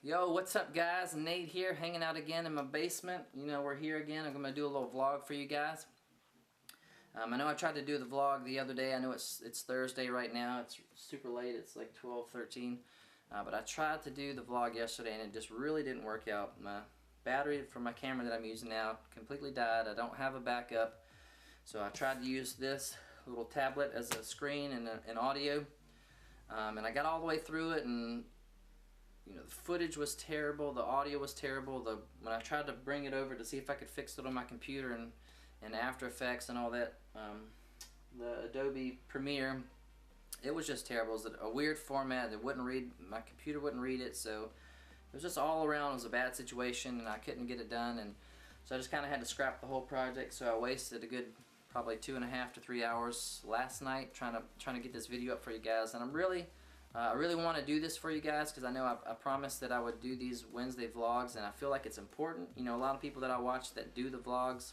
Yo, what's up guys? Nate here, hanging out again in my basement. You know, we're here again. I'm going to do a little vlog for you guys. I know I tried to do the vlog the other day. I know it's Thursday right now. It's super late. It's like 12:13. But I tried to do the vlog yesterday and it just really didn't work out. My battery for my camera that I'm using now completely died. I don't have a backup. So I tried to use this little tablet as a screen and an audio. And I got all the way through it, and you know, the footage was terrible, the audio was terrible. When I tried to bring it over to see if I could fix it on my computer and After Effects and all that, the Adobe Premiere, it was just terrible. It was a weird format that wouldn't read, my computer wouldn't read it, so it was just all around, it was a bad situation and I couldn't get it done, and so I just kind of had to scrap the whole project. So I wasted a good probably 2.5 to 3 hours last night trying to get this video up for you guys, and I really want to do this for you guys because I know I promised that I would do these Wednesday vlogs, and I feel like it's important. You know, a lot of people that I watch that do the vlogs,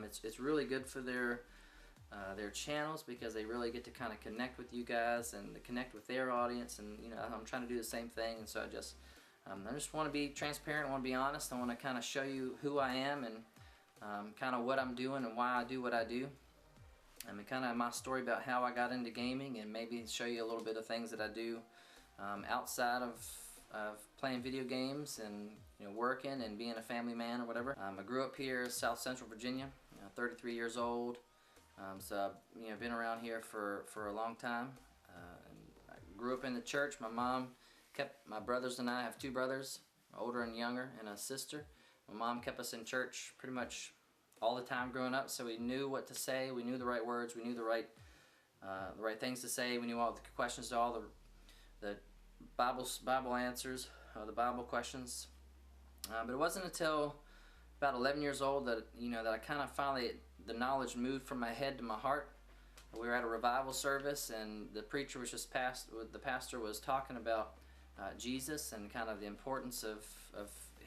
it's really good for their channels because they really get to kind of connect with you guys and to connect with their audience. And you know, I'm trying to do the same thing, and so I just want to be transparent. I want to be honest. I want to kind of show you who I am and kind of what I'm doing and why I do what I do. I mean, kind of my story about how I got into gaming, and maybe show you a little bit of things that I do outside of playing video games and, you know, working and being a family man or whatever. I grew up here, South Central Virginia, 33 years old. So I've, you know, been around here for a long time. And I grew up in the church. My mom kept my brothers and I have 2 brothers, older and younger, and a sister. My mom kept us in church pretty much all the time growing up, so we knew what to say, we knew the right words, we knew the right things to say, we knew all the questions to all the Bible answers, the Bible questions. But it wasn't until about 11 years old that, you know, that I kind of finally, the knowledge moved from my head to my heart. We were at a revival service, and the preacher was just the pastor was talking about Jesus and kind of the importance of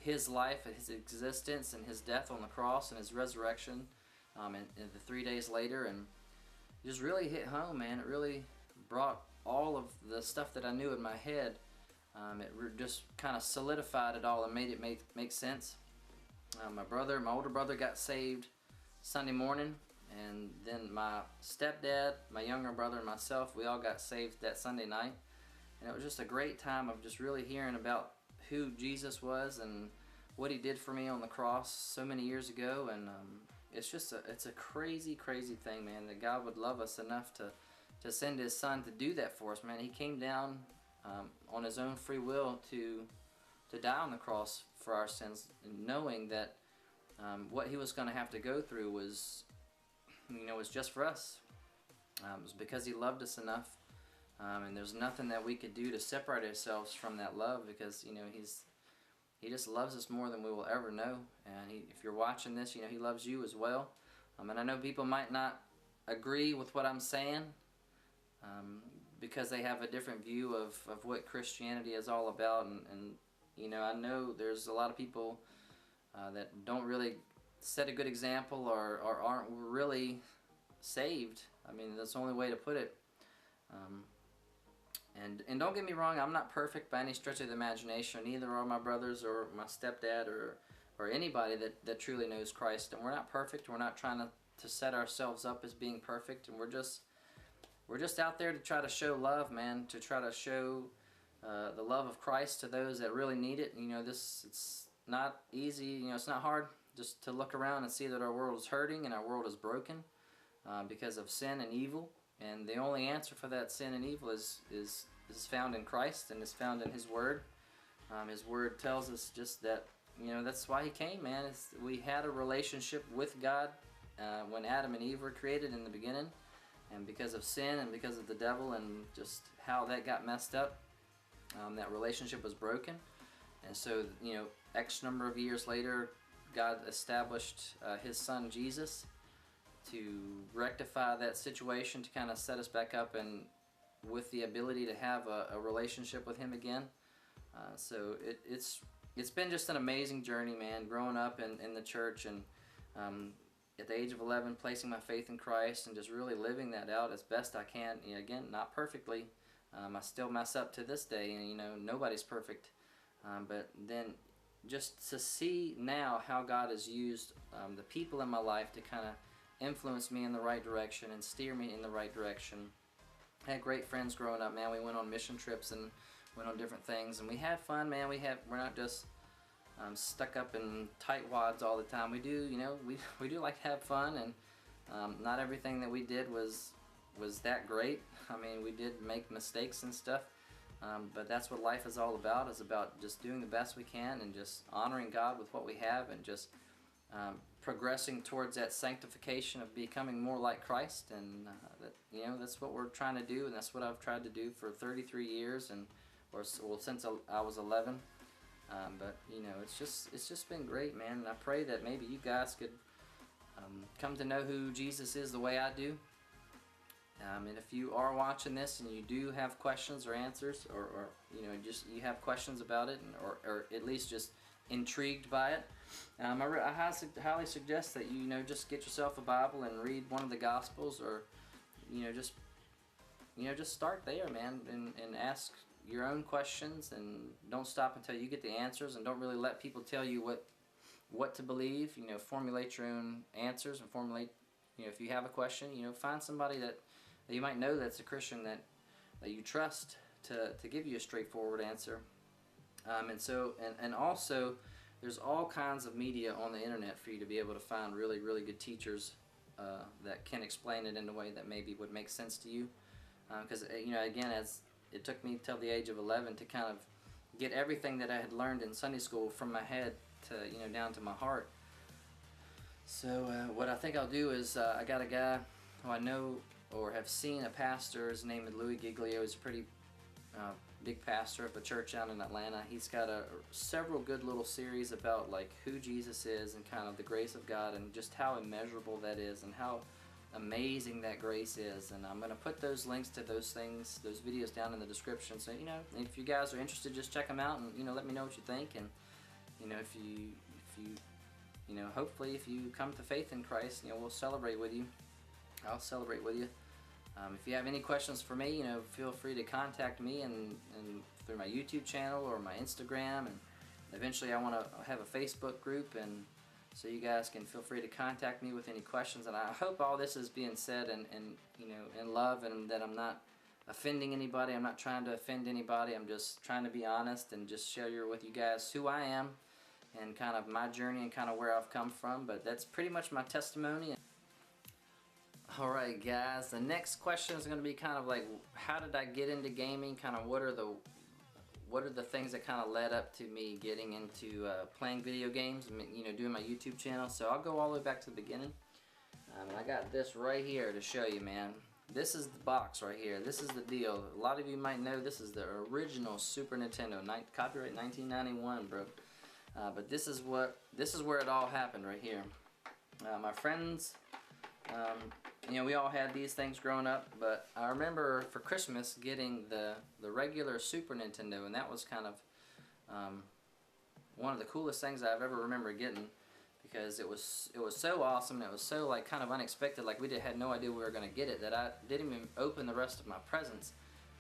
his life and his existence and his death on the cross and his resurrection and the 3 days later, and it just really hit home, man. It really brought all of the stuff that I knew in my head, it just kind of solidified it all and made it make sense. My older brother got saved Sunday morning, and then my stepdad, my younger brother, and myself, we all got saved that Sunday night. And it was just a great time of just really hearing about who Jesus was and what he did for me on the cross so many years ago. And it's a crazy thing, man, that God would love us enough to send his son to do that for us, man. He came down on his own free will to die on the cross for our sins, knowing that what he was going to have to go through was, you know, was just for us. It was because he loved us enough. And there's nothing that we could do to separate ourselves from that love, because, you know, he just loves us more than we will ever know. And if you're watching this, you know, he loves you as well. And I know people might not agree with what I'm saying because they have a different view of what Christianity is all about. And you know, I know there's a lot of people that don't really set a good example or aren't really saved. I mean, that's the only way to put it. And don't get me wrong, I'm not perfect by any stretch of the imagination. Neither are my brothers or my stepdad or anybody that truly knows Christ. And we're not perfect. We're not trying to set ourselves up as being perfect. And we're just out there to try to show love, man. To try to show the love of Christ to those that really need it. You know, it's not easy. You know, it's not hard just to look around and see that our world is hurting and our world is broken because of sin and evil. And the only answer for that sin and evil is found in Christ, and is found in his word. His word tells us just that, you know, that's why he came, man. We had a relationship with God when Adam and Eve were created in the beginning, and because of sin and because of the devil and just how that got messed up, that relationship was broken. And so, you know, X number of years later, God established his son Jesus to rectify that situation, to kind of set us back up and with the ability to have a relationship with him again. So it's been just an amazing journey, man, growing up in the church, and at the age of 11 placing my faith in Christ and just really living that out as best I can. You know, again, not perfectly. I still mess up to this day, and you know, nobody's perfect. But then just to see now how God has used the people in my life to kind of influence me in the right direction and steer me in the right direction. I had great friends growing up, man. We went on mission trips and went on different things, and we had fun, man. We're not just stuck up in tight wads all the time. We do, you know, we do like to have fun, and not everything that we did was that great. I mean, we did make mistakes and stuff, but that's what life is all about. Is about just doing the best we can and just honoring God with what we have, and just progressing towards that sanctification of becoming more like Christ. And that, you know, that's what we're trying to do, and that's what I've tried to do for 33 years, and well, since I was 11. But you know, it's just been great, man. And I pray that maybe you guys could come to know who Jesus is the way I do. And if you are watching this and you do have questions or answers, or you know, just you have questions about it, and, or at least just intrigued by it, I highly suggest that you know, just get yourself a Bible and read one of the Gospels, or you know, just start there, man, and ask your own questions, and don't stop until you get the answers, and don't really let people tell you what to believe. You know, formulate your own answers, and formulate, you know, if you have a question, you know, find somebody that you might know that's a Christian that you trust to give you a straightforward answer. And also there's all kinds of media on the internet for you to be able to find really good teachers that can explain it in a way that maybe would make sense to you, because you know, again, as it took me till the age of 11 to kind of get everything that I had learned in Sunday school from my head to, you know, down to my heart. So what I think I'll do is I got a guy who I know or have seen, a pastor. His name is Louie. Giglio. He's a pretty big pastor of a church out in Atlanta. He's got several good little series about like who Jesus is and kind of the grace of God, and just how immeasurable that is, and how amazing that grace is. And I'm going to put those links to those things, those videos, down in the description. So, you know, if you guys are interested, just check them out, and you know, let me know what you think. And you know, if you know, hopefully if you come to faith in Christ, you know, we'll celebrate with you. I'll celebrate with you. If you have any questions for me, you know, feel free to contact me and through my YouTube channel or my Instagram, and eventually I want to have a Facebook group, and so you guys can feel free to contact me with any questions. And I hope all this is being said and you know, in love, and that I'm not offending anybody. I'm not trying to offend anybody. I'm just trying to be honest and just share with you guys who I am and kind of my journey and kind of where I've come from. But that's pretty much my testimony. Alright guys, the next question is going to be kind of like, how did I get into gaming? Kind of what are the things that kind of led up to me getting into playing video games, and you know, doing my YouTube channel. So I'll go all the way back to the beginning. I got this right here to show you, man. This is the box right here. This is the deal. A lot of you might know this is the original Super Nintendo, copyright 1991, bro. But this is where it all happened right here. My friends, you know, we all had these things growing up, but I remember for Christmas getting the regular Super Nintendo, and that was kind of one of the coolest things I've ever remember getting, because it was so awesome, and it was so like kind of unexpected. Like we had no idea we were going to get it, that I didn't even open the rest of my presents.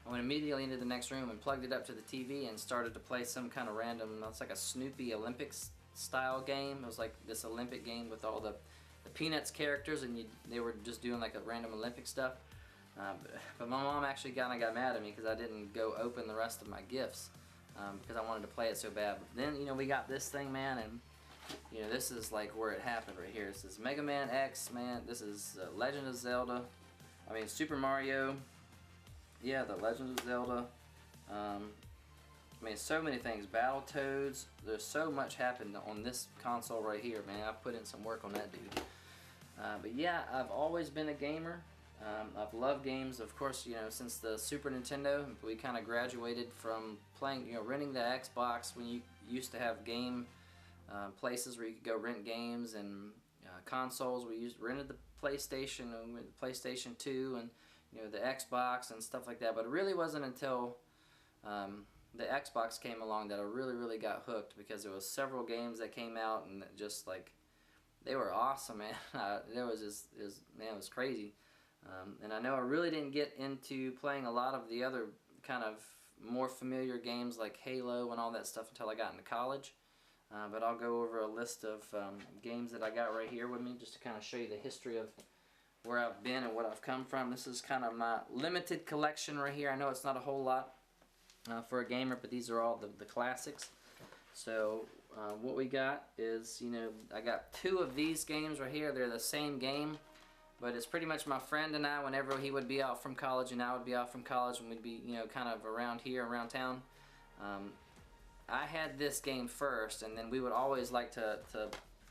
I went immediately into the next room and plugged it up to the TV and started to play some kind of random, it's like a Snoopy Olympics style game. It was like this Olympic game with all the Peanuts characters, and they were just doing like a random Olympic stuff. But my mom actually kind of got mad at me because I didn't go open the rest of my gifts, because I wanted to play it so bad. But then, you know, we got this thing, man, and you know, this is like where it happened right here. This is Mega Man X, man. This is Legend of Zelda. I mean, Super Mario. Yeah, the Legend of Zelda. I mean, so many things. Battletoads. There's so much happened on this console right here, man. I put in some work on that dude. But yeah, I've always been a gamer. I've loved games, of course, you know, since the Super Nintendo. We kind of graduated from playing, you know, renting the Xbox when you used to have game places where you could go rent games, and consoles. We rented the PlayStation, and the PlayStation 2, and you know, the Xbox and stuff like that. But it really wasn't until the Xbox came along that I really got hooked, because there was several games that came out, and just like, they were awesome, man. It was crazy. And I know I really didn't get into playing a lot of the other kind of more familiar games like Halo and all that stuff until I got into college. But I'll go over a list of games that I got right here with me just to kind of show you the history of where I've been and what I've come from. This is kind of my limited collection right here. I know it's not a whole lot for a gamer, but these are all the classics. So what we got is, you know, I got 2 of these games right here. They're the same game, but it's pretty much my friend and I, whenever he would be out from college and I would be out from college and we'd be, you know, kind of around here, around town. I had this game first, and then we would always like to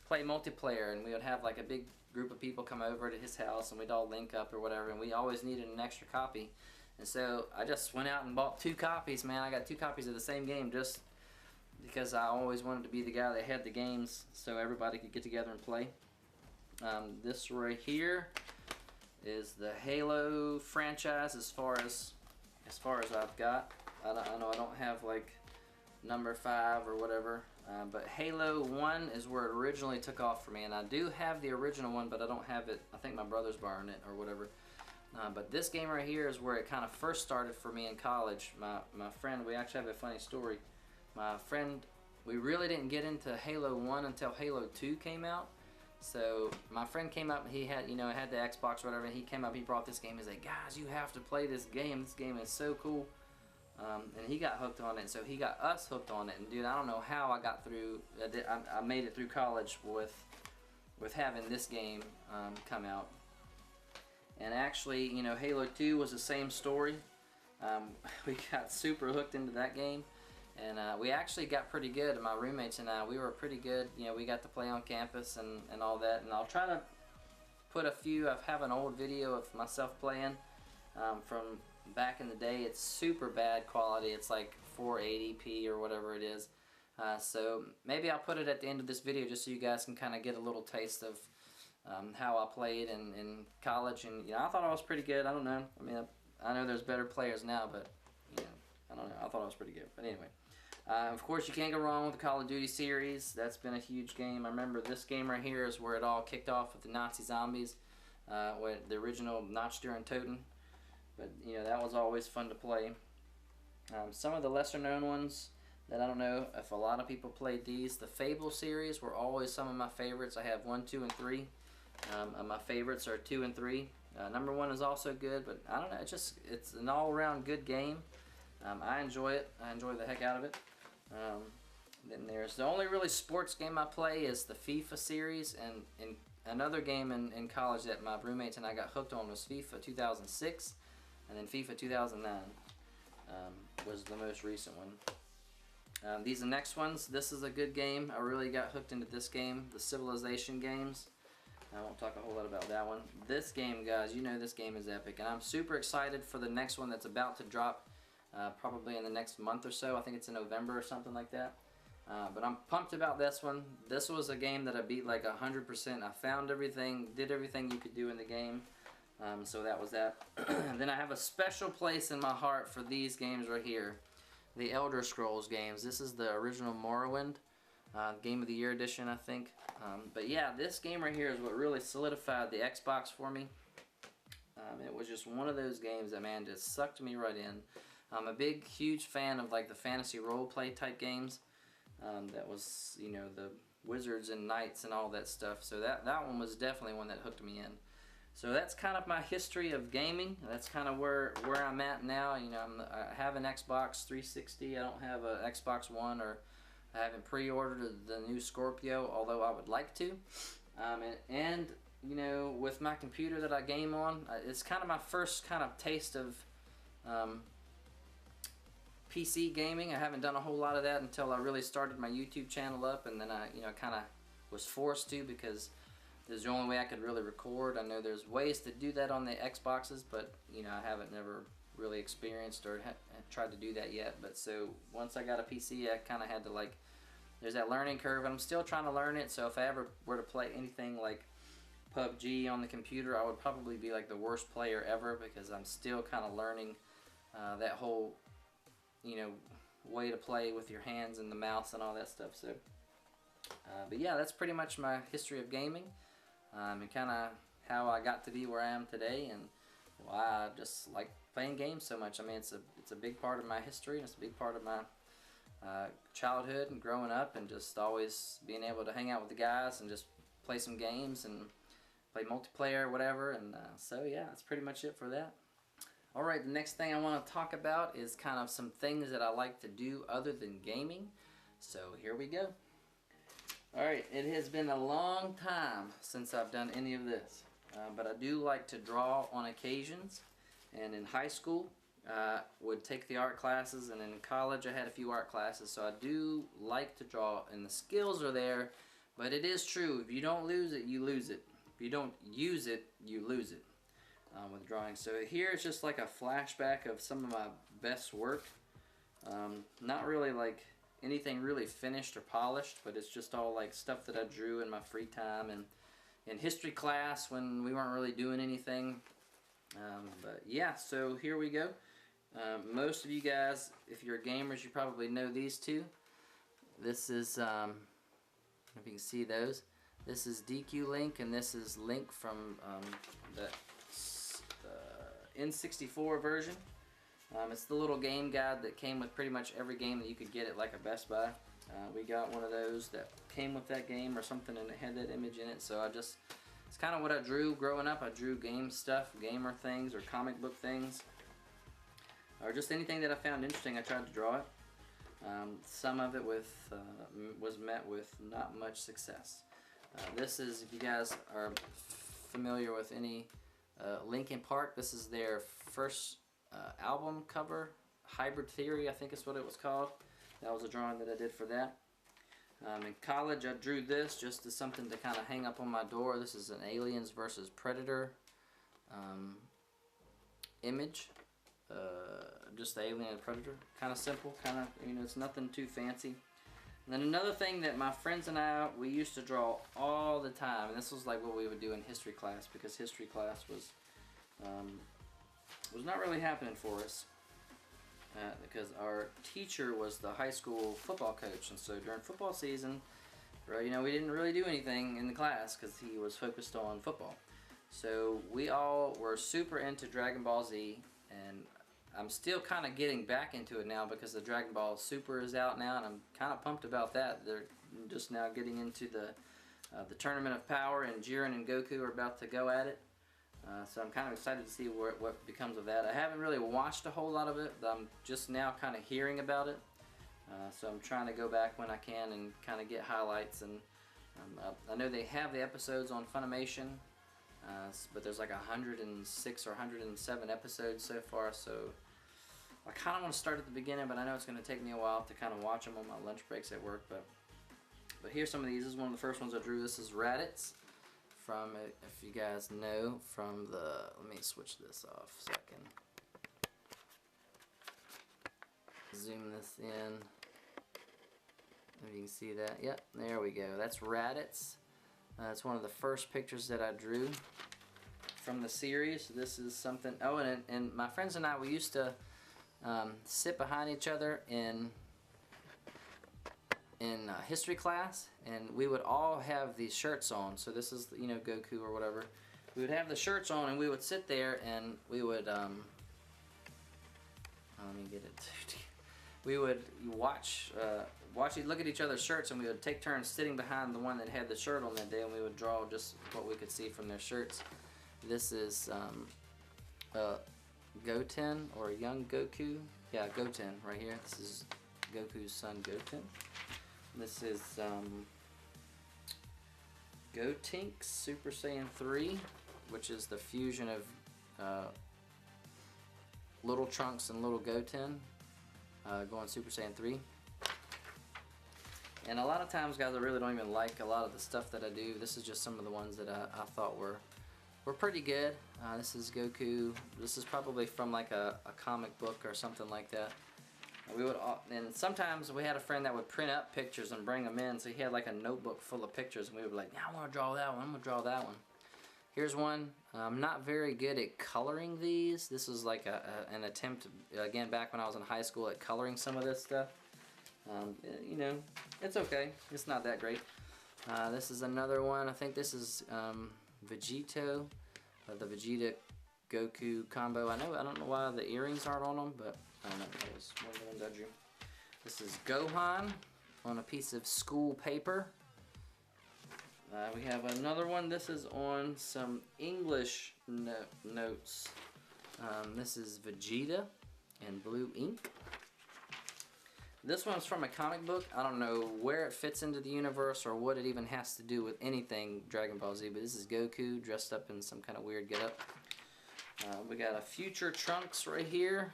play multiplayer, and we would have like a big group of people come over to his house and we'd all link up or whatever, and we always needed an extra copy. And so I just went out and bought 2 copies, man. I got 2 copies of the same game just because I always wanted to be the guy that had the games so everybody could get together and play. This right here is the Halo franchise as far as I've got. I know I don't have like number 5 or whatever, but Halo 1 is where it originally took off for me, and I do have the original one, but I don't have it. I think my brother's borrowing it or whatever. But this game right here is where it kind of first started for me in college. My friend, we actually have a funny story. My friend, we really didn't get into Halo 1 until Halo 2 came out. So my friend came up, he had, you know, had the Xbox or whatever, and he came up, he brought this game. He's like, guys, you have to play this game. This game is so cool. And he got hooked on it, so he got us hooked on it. And dude, I don't know how I got through. I made it through college with having this game come out. And actually, you know, Halo 2 was the same story. We got super hooked into that game, and we actually got pretty good. My roommates and I, we were pretty good. You know, we got to play on campus and all that. And I'll try to put a few. I have an old video of myself playing from back in the day. It's super bad quality. It's like 480p or whatever it is. So maybe I'll put it at the end of this video just so you guys can kind of get a little taste of how I played in college. And you know, I thought I was pretty good. I don't know. I mean, I know there's better players now, but you know, I don't know. I thought I was pretty good. But anyway, of course, you can't go wrong with the Call of Duty series. That's been a huge game. I remember this game right here is where it all kicked off with the Nazi zombies, with the original N8erade RDx. But you know, that was always fun to play. Some of the lesser known ones that I don't know if a lot of people played these. The Fable series were always some of my favorites. I have 1, 2, and 3. My favorites are 2 and 3. Number 1 is also good, but I don't know. It's an all-around good game. I enjoy it. I enjoy the heck out of it. Then there's the only really sports game I play is the FIFA series, and another game in college that my roommates and I got hooked on was FIFA 2006. And then FIFA 2009 was the most recent one. These are the next ones. This is a good game. I really got hooked into this game, the Civilization games. I won't talk a whole lot about that one. This game, guys, you know this game is epic. And I'm super excited for the next one that's about to drop probably in the next month or so. I think it's in November or something like that. But I'm pumped about this one. This was a game that I beat like 100%. I found everything, did everything you could do in the game. So that was that. Then I have a special place in my heart for these games right here. The Elder Scrolls games. This is the original Morrowind. Game of the Year edition, I think. But yeah, this game right here is what really solidified the Xbox for me. It was just one of those games that, man, just sucked me right in. I'm a big, huge fan of like the fantasy role-play type games. That was, you know, the wizards and knights and all that stuff. So that one was definitely one that hooked me in. So that's kind of my history of gaming. That's kind of where I'm at now. You know, I have an Xbox 360. I don't have an Xbox One, or I haven't pre-ordered the new Scorpio, although I would like to. And you know, with my computer that I game on, it's kind of my first kind of taste of PC gaming. I haven't done a whole lot of that until I really started my YouTube channel up, and then I, you know, kind of was forced to because this is the only way I could really record. I know there's ways to do that on the Xboxes, but you know, I haven't never really experienced or tried to do that yet. But so once I got a PC, I kind of had to, like, there's that learning curve, and I'm still trying to learn it. So if I ever were to play anything like PUBG on the computer, I would probably be like the worst player ever, because I'm still kind of learning that whole, you know, way to play with your hands and the mouse and all that stuff. So but yeah, that's pretty much my history of gaming, and kind of how I got to be where I am today, and why I just like playing games so much. I mean, it's a big part of my history, and it's a big part of my childhood and growing up, and just always being able to hang out with the guys and just play some games and play multiplayer or whatever. And so yeah, that's pretty much it for that. Alright, the next thing I want to talk about is kind of some things that I like to do other than gaming. So here we go. Alright, it has been a long time since I've done any of this, but I do like to draw on occasions. And in high school, would take the art classes, and in college I had a few art classes, so I do like to draw, and the skills are there. But it is true, if you don't lose it, you lose it. If you don't use it, you lose it with drawing. So here it's just like a flashback of some of my best work. Not really like anything really finished or polished, but it's just all like stuff that I drew in my free time and in history class when we weren't really doing anything. But yeah, so here we go. Most of you guys, if you're gamers, you probably know these two. This is, if you can see those, this is DQ Link, and this is Link from the N64 version. It's the little game guide that came with pretty much every game that you could get at like a Best Buy. We got one of those that came with that game or something, and it had that image in it, so it's kind of what I drew growing up. I drew game stuff, gamer things, or comic book things, or just anything that I found interesting. I tried to draw it. Some of it was met with not much success. This is, if you guys are familiar with any Linkin Park, this is their first album cover, Hybrid Theory, I think is what it was called. That was a drawing that I did for that. In college, I drew this just as something to kind of hang up on my door. This is an Aliens versus Predator image. Just the Alien and Predator. Kind of simple, kind of, you know, it's nothing too fancy. And then another thing that my friends and I, we used to draw all the time, and this was like what we would do in history class, because history class was not really happening for us. Because our teacher was the high school football coach, and so during football season, you know, we didn't really do anything in the class because he was focused on football. So we all were super into Dragon Ball Z, and I'm still kind of getting back into it now because the Dragon Ball Super is out now, and I'm kind of pumped about that. They're just now getting into the Tournament of Power, and Jiren and Goku are about to go at it. So I'm kind of excited to see what becomes of that. I haven't really watched a whole lot of it, but I'm just now kind of hearing about it. So I'm trying to go back when I can and kind of get highlights. And I know they have the episodes on Funimation, but there's like 106 or 107 episodes so far. So I kind of want to start at the beginning, but I know it's going to take me a while to kind of watch them on my lunch breaks at work. But here's some of these. This is one of the first ones I drew. This is Raditz. From, if you guys know, from the, let me switch this off so I can zoom this in. If you can see that, yep, there we go. That's Raditz. That's one of the first pictures that I drew from the series. This is something, oh, and my friends and I, we used to sit behind each other in history class, and we would all have these shirts on. So this is, you know, Goku or whatever. We would have the shirts on, and we would sit there, and we would let me get it. We would watch look at each other's shirts, and we would take turns sitting behind the one that had the shirt on that day, and we would draw just what we could see from their shirts. This is Goten, or young Goku. Yeah, Goten right here. This is Goku's son, Goten. This is Gotenks Super Saiyan 3, which is the fusion of Little Trunks and Little Goten going Super Saiyan 3. And a lot of times, guys, I really don't even like a lot of the stuff that I do. This is just some of the ones that I thought were pretty good. This is Goku. This is probably from like a comic book or something like that. And sometimes we had a friend that would print up pictures and bring them in, so he had like a notebook full of pictures, and we would be like, yeah, I want to draw that one, I'm going to draw that one. Here's one. I'm not very good at coloring these. This was like an attempt, again, back when I was in high school, at coloring some of this stuff. You know, it's okay. It's not that great. This is another one. I think this is Vegito, the Vegeta Goku combo. I don't know why the earrings aren't on them, but I don't know. That was one of the ones I drew. This is Gohan on a piece of school paper. We have another one. This is on some English notes. This is Vegeta in blue ink. This one's from a comic book. I don't know where it fits into the universe or what it even has to do with anything Dragon Ball Z, but this is Goku dressed up in some kind of weird getup. We got a future Trunks right here.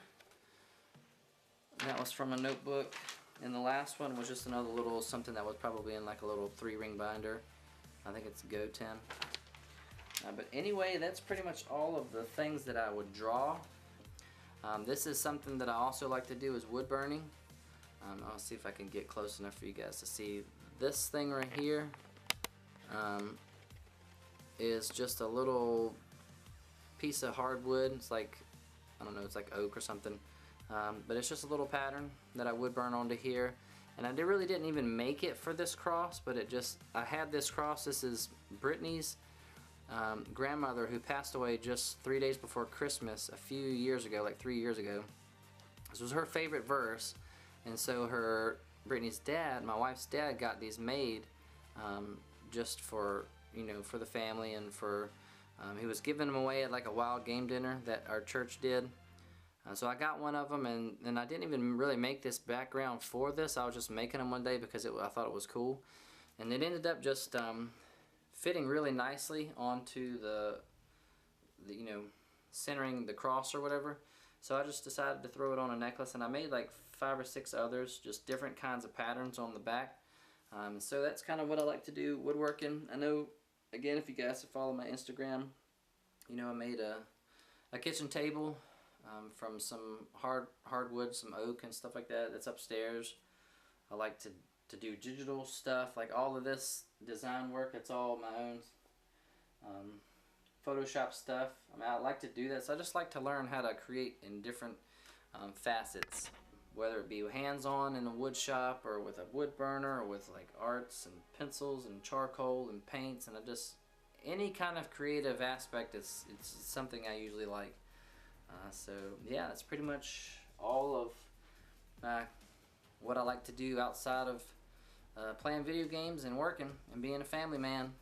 That was from a notebook. And the last one was just another little something that was probably in like a little 3-ring binder. I think it's Goten. But anyway, that's pretty much all of the things that I would draw. This is something that I also like to do is wood burning. I'll see if I can get close enough for you guys to see. This thing right here is just a little piece of hardwood. It's like, I don't know, it's like oak or something. But it's just a little pattern that I wood burn onto here. And I really didn't even make it for this cross, but I had this cross. This is Brittany's grandmother, who passed away just 3 days before Christmas a few years ago, like 3 years ago. This was her favorite verse, and so Brittany's dad, my wife's dad, got these made just for, you know, for the family, and for he was giving them away at like a wild game dinner that our church did. So I got one of them, and I didn't even really make this background for this. I was just making them one day because I thought it was cool, and it ended up just fitting really nicely onto the you know, centering the cross or whatever. So I just decided to throw it on a necklace, and I made like 5 or 6 others, just different kinds of patterns on the back. So that's kind of what I like to do, woodworking. I know, again, if you guys have followed my Instagram, you know I made a kitchen table from some hardwood, some oak and stuff like that. That's upstairs. I like to do digital stuff, like all of this design work. It's all my own Photoshop stuff. I mean, I like to do that, so I just like to learn how to create in different facets, whether it be hands-on in a wood shop, or with a wood burner, or with like arts and pencils and charcoal and paints, and any kind of creative aspect. It's something I usually like. So yeah, that's pretty much all of what I like to do outside of playing video games and working and being a family man.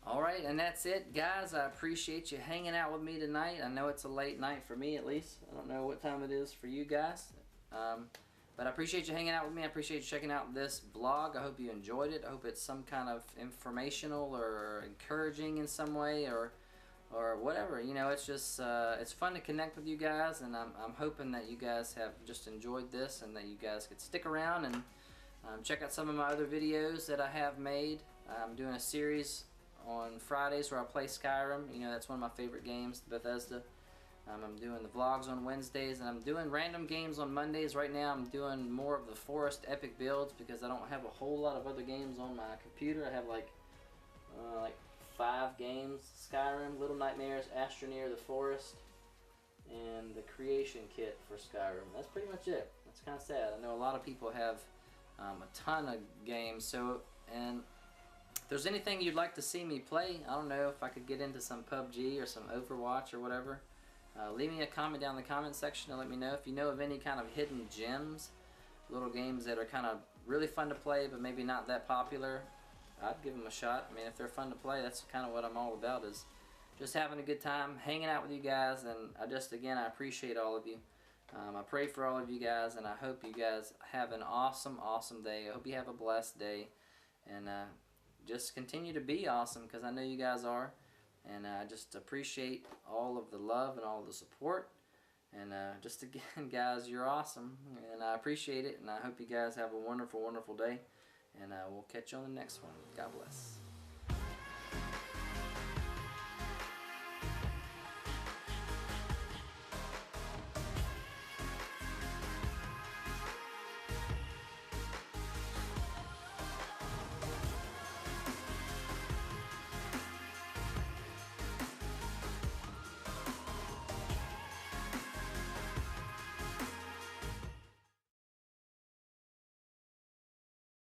Alright, and that's it, guys. I appreciate you hanging out with me tonight. I know it's a late night for me, at least. I don't know what time it is for you guys. But I appreciate you hanging out with me. I appreciate you checking out this vlog. I hope you enjoyed it. I hope it's some kind of informational or encouraging in some way, or whatever. You know, it's just it's fun to connect with you guys, and I'm hoping that you guys have just enjoyed this, and that you guys could stick around and check out some of my other videos that I have made. I'm doing a series on Fridays where I play Skyrim. You know, that's one of my favorite games, Bethesda. I'm doing the vlogs on Wednesdays, and I'm doing random games on Mondays. Right now I'm doing more of the forest epic builds because I don't have a whole lot of other games on my computer. I have like 5 games: Skyrim, Little Nightmares, Astroneer, The Forest, and the creation kit for Skyrim. That's pretty much it. That's kind of sad. I know a lot of people have a ton of games, and if there's anything you'd like to see me play, I don't know if I could get into some PUBG or some Overwatch or whatever, leave me a comment down in the comment section and let me know. If you know of any kind of hidden gems, little games that are kind of really fun to play but maybe not that popular, I'd give them a shot. I mean, if they're fun to play, that's kind of what I'm all about, is just having a good time, hanging out with you guys. And again, I appreciate all of you. I pray for all of you guys, and I hope you guys have an awesome, awesome day. I hope you have a blessed day, and just continue to be awesome, because I know you guys are. And I just appreciate all of the love and all the support. And just again, guys, you're awesome, and I appreciate it. And I hope you guys have a wonderful, wonderful day. And we'll catch you on the next one. God bless.